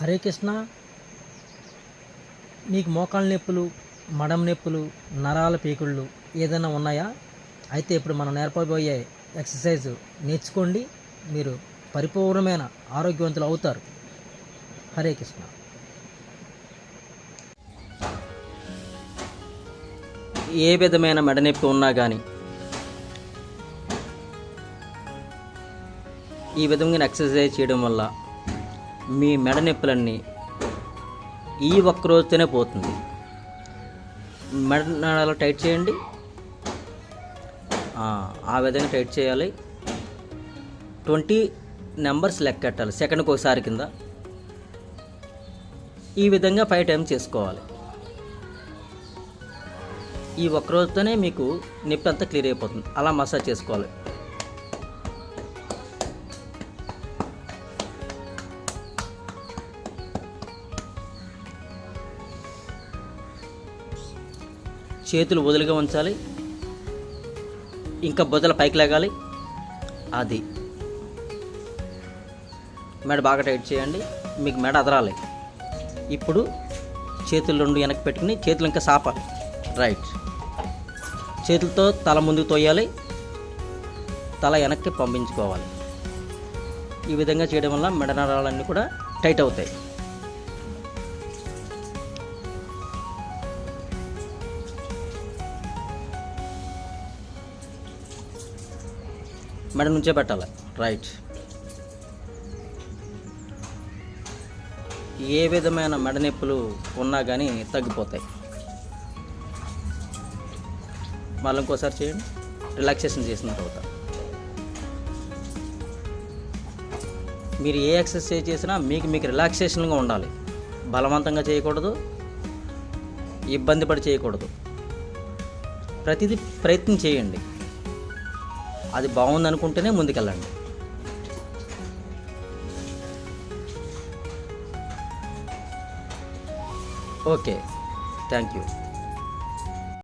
హరే కృష్ణ. మీకు మోకాళ్ళ నొప్పులు, మడం నొప్పులు, నరాల పీకుళ్ళు ఏదైనా ఉన్నాయా? అయితే ఇప్పుడు మనం నేర్పబోయే ఎక్సర్సైజ్ నేర్చుకోండి, మీరు పరిపూర్ణమైన ఆరోగ్యవంతులు అవుతారు. హరే కృష్ణ. ఏ విధమైన మెడ నొప్పి ఉన్నా కానీ ఈ విధంగా ఎక్సర్సైజ్ చేయడం వల్ల మీ మెడ నొప్పులన్నీ ఈ ఒక్క రోజుతోనే పోతుంది. మెడ నరాలు టైట్ చేయండి. ఆ విధంగా టైట్ చేయాలి. 20 నెంబర్స్ లెక్కెట్టాలి సెకండ్కి ఒకసారి కింద. ఈ విధంగా 5 టైమ్స్ చేసుకోవాలి. ఈ ఒక్క రోజుతోనే మీకు నొప్పి అంతా క్లియర్ అయిపోతుంది. అలా మసాజ్ చేసుకోవాలి. చేతులు వదులుగా ఉంచాలి. ఇంకా భుజాలు పైకి లేగాలి. అది మెడ బాగా టైట్ చేయండి. మీకు మెడ అదరాలి. ఇప్పుడు చేతులు 2 వెనక్కి పెట్టుకుని చేతులు ఇంకా సాపాలి. రైట్. చేతులతో తల ముందుకు తోయాలి, తల వెనక్కి పంపించుకోవాలి. ఈ విధంగా చేయడం వల్ల మెడ నరాలన్నీ కూడా టైట్ అవుతాయి. మెడ నుంచే పెట్టాలి. రైట్. ఏ విధమైన మెడ నొప్పులు ఉన్నా కానీ తగ్గిపోతాయి. మళ్ళీ ఇంకోసారి చేయండి. రిలాక్సేషన్ చేసిన తర్వాత మీరు ఏ ఎక్సర్సైజ్ చేసినా మీకు రిలాక్సేషన్గా ఉండాలి. బలవంతంగా చేయకూడదు, ఇబ్బంది పడి చేయకూడదు. ప్రతిదీ ప్రయత్నం చేయండి. అది బాగుంది అనుకుంటేనే ముందుకెళ్ళండి. Okay, thank you.